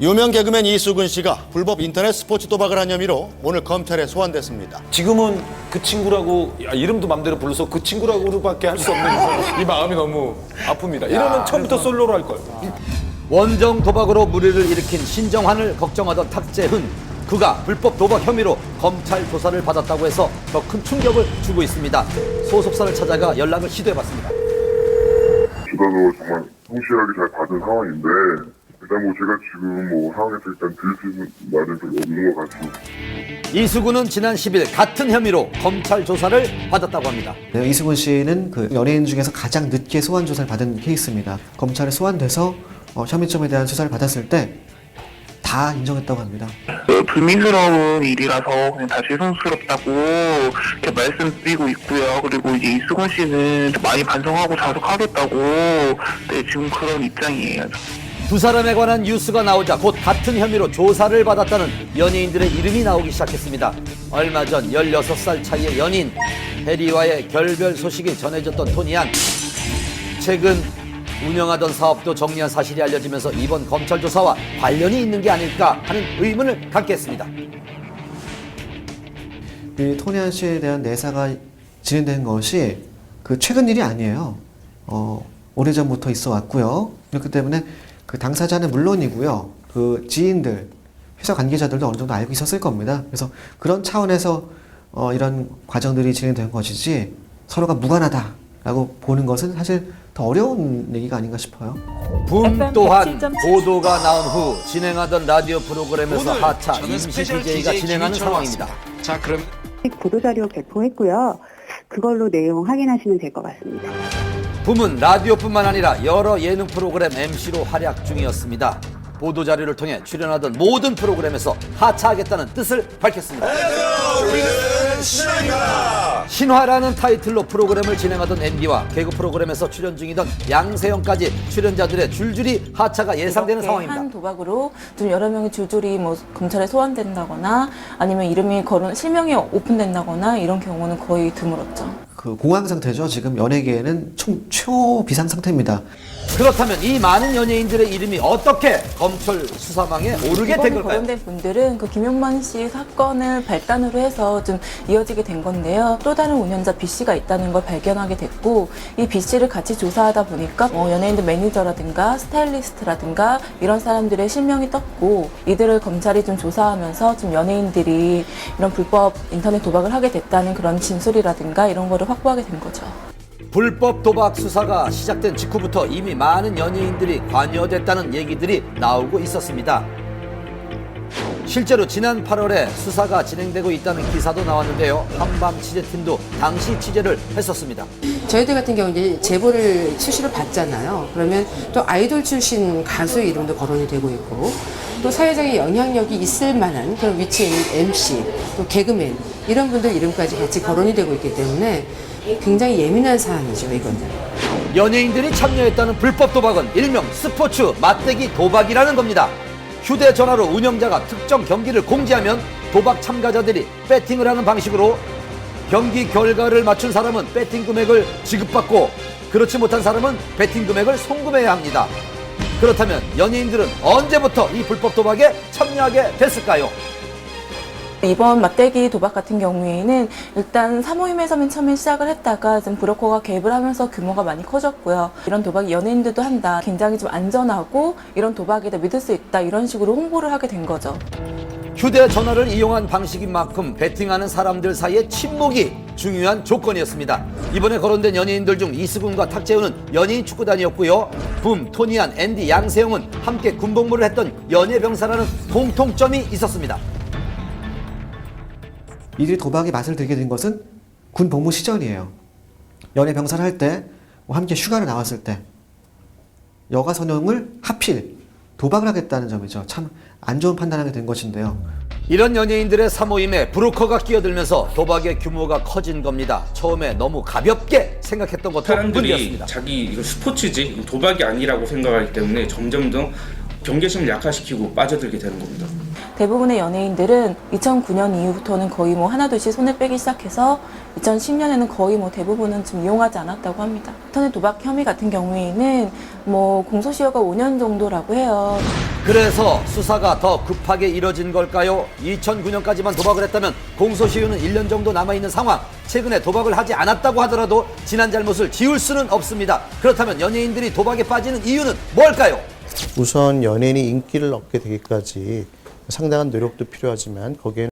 유명 개그맨 이수근 씨가 불법 인터넷 스포츠 도박을 한 혐의로 오늘 검찰에 소환됐습니다. 지금은 그 친구라고 이름도 맘대로 불러서 그 친구라고밖에 할 수 없는 이 마음이 너무 아픕니다. 이러면 처음부터 솔로로 할 걸. 원정 도박으로 물의를 일으킨 신정환을 걱정하던 탁재훈. 그가 불법 도박 혐의로 검찰 조사를 받았다고 해서 더 큰 충격을 주고 있습니다. 소속사를 찾아가 연락을 시도해봤습니다. 조사도 정말 성실하게 잘 받은 상황인데 일단 뭐 제가 지금 상황에서 일단 드릴 수 있는 말은 별로 없는 것 같습니다. 이수근은 지난 10일 같은 혐의로 검찰 조사를 받았다고 합니다. 네, 이수근 씨는 그 연예인 중에서 가장 늦게 소환 조사를 받은 케이스입니다. 검찰에 소환돼서 혐의점에 대한 수사를 받았을 때 다 인정했다고 합니다. 불미스러운 일이라서 그냥 다 죄송스럽다고 이렇게 말씀드리고 있고요. 그리고 이제 이수근 씨는 많이 반성하고 자숙하겠다고 지금 그런 입장이에요. 두 사람에 관한 뉴스가 나오자 곧 같은 혐의로 조사를 받았다는 연예인들의 이름이 나오기 시작했습니다. 얼마 전 16살 차이의 연인 해리와의 결별 소식이 전해졌던 토니안. 최근 운영하던 사업도 정리한 사실이 알려지면서 이번 검찰 조사와 관련이 있는 게 아닐까 하는 의문을 갖게 했습니다. 이 토니안 씨에 대한 내사가 진행된 것이 그 최근 일이 아니에요. 오래전부터 있어 왔고요. 그렇기 때문에 그 당사자는 물론이고요. 그 지인들, 회사 관계자들도 어느 정도 알고 있었을 겁니다. 그래서 그런 차원에서 이런 과정들이 진행된 것이지 서로가 무관하다라고 보는 것은 사실 더 어려운 얘기가 아닌가 싶어요. 붐 또한 보도가 나온 후 진행하던 라디오 프로그램에서 하차 임시 DJ가 진행하는 상황입니다. 자, 그럼 보도자료 배포했고요. 그걸로 내용 확인하시면 될 것 같습니다. 붐은 라디오뿐만 아니라 여러 예능 프로그램 MC로 활약 중이었습니다. 보도자료를 통해 출연하던 모든 프로그램에서 하차하겠다는 뜻을 밝혔습니다. 신화라는 타이틀로 프로그램을 진행하던 MB와 개그 프로그램에서 출연 중이던 양세형까지 출연자들의 줄줄이 하차가 예상되는 상황입니다. 한 도박으로 좀 여러 명이 줄줄이 검찰에 소환된다거나 아니면 이름이 거론 실명이 오픈된다거나 이런 경우는 거의 드물었죠. 그 공황 상태죠. 지금 연예계에는 초비상 상태입니다. 그렇다면 이 많은 연예인들의 이름이 어떻게 검찰 수사망에 오르게 된 걸까요? 거론된 분들은 그 김용만 씨 사건을 발단으로 해서 좀 이어지게 된 건데요. 또 다른 운영자 B 씨가 있다는 걸 발견하게 됐고 이 B 씨를 같이 조사하다 보니까 연예인들 매니저라든가 스타일리스트라든가 이런 사람들의 실명이 떴고 이들을 검찰이 좀 조사하면서 좀 연예인들이 이런 불법 인터넷 도박을 하게 됐다는 그런 진술이라든가 이런 거를 확보하게 된 거죠. 불법 도박 수사가 시작된 직후부터 이미 많은 연예인들이 관여됐다는 얘기들이 나오고 있었습니다. 실제로 지난 8월에 수사가 진행되고 있다는 기사도 나왔는데요. 한밤 취재팀도 당시 취재를 했었습니다. 저희들 같은 경우 이제 제보를 수시로 받잖아요. 그러면 또 아이돌 출신 가수 이름도 거론이 되고 있고 또 사회적인 영향력이 있을 만한 그런 위치에 있는 MC, 또 개그맨 이런 분들 이름까지 같이 거론이 되고 있기 때문에 굉장히 예민한 사안이죠, 이거는. 연예인들이 참여했다는 불법 도박은 일명 스포츠 맞대기 도박이라는 겁니다. 휴대전화로 운영자가 특정 경기를 공지하면 도박 참가자들이 배팅을 하는 방식으로 경기 결과를 맞춘 사람은 배팅 금액을 지급받고 그렇지 못한 사람은 배팅 금액을 송금해야 합니다. 그렇다면 연예인들은 언제부터 이 불법 도박에 참여하게 됐을까요? 이번 맞대기 도박 같은 경우에는 일단 사모임에서 맨 처음에 시작을 했다가 좀 브로커가 개입을 하면서 규모가 많이 커졌고요. 이런 도박이 연예인들도 한다. 굉장히 좀 안전하고 이런 도박이다 믿을 수 있다. 이런 식으로 홍보를 하게 된 거죠. 휴대전화를 이용한 방식인 만큼 배팅하는 사람들 사이의 친목이 중요한 조건이었습니다. 이번에 거론된 연예인들 중 이수근과 탁재훈은 연예인 축구단이었고요. 붐, 토니안, 앤디, 양세형은 함께 군복무를 했던 연예병사라는 공통점이 있었습니다. 이들이 도박의 맛을 들게 된 것은 군 복무 시절이에요. 연예 병사를 할 때, 함께 휴가를 나왔을 때, 여가 선용을 하필 도박을 하겠다는 점이죠. 참 안 좋은 판단하게 된 것인데요. 이런 연예인들의 사모임에 브로커가 끼어들면서 도박의 규모가 커진 겁니다. 처음에 너무 가볍게 생각했던 것도 사람들이 문제였습니다. 자기 이거 스포츠지 도박이 아니라고 생각하기 때문에 점점 더 경계심을 약화시키고 빠져들게 되는 겁니다. 대부분의 연예인들은 2009년 이후부터는 거의 뭐 하나둘씩 손을 빼기 시작해서 2010년에는 거의 뭐 대부분은 좀 이용하지 않았다고 합니다. 인터넷 도박 혐의 같은 경우에는 뭐 공소시효가 5년 정도라고 해요. 그래서 수사가 더 급하게 이뤄진 걸까요? 2009년까지만 도박을 했다면 공소시효는 1년 정도 남아있는 상황. 최근에 도박을 하지 않았다고 하더라도 지난 잘못을 지울 수는 없습니다. 그렇다면 연예인들이 도박에 빠지는 이유는 뭘까요? 우선 연예인이 인기를 얻게 되기까지 상당한 노력도 필요하지만 거기에는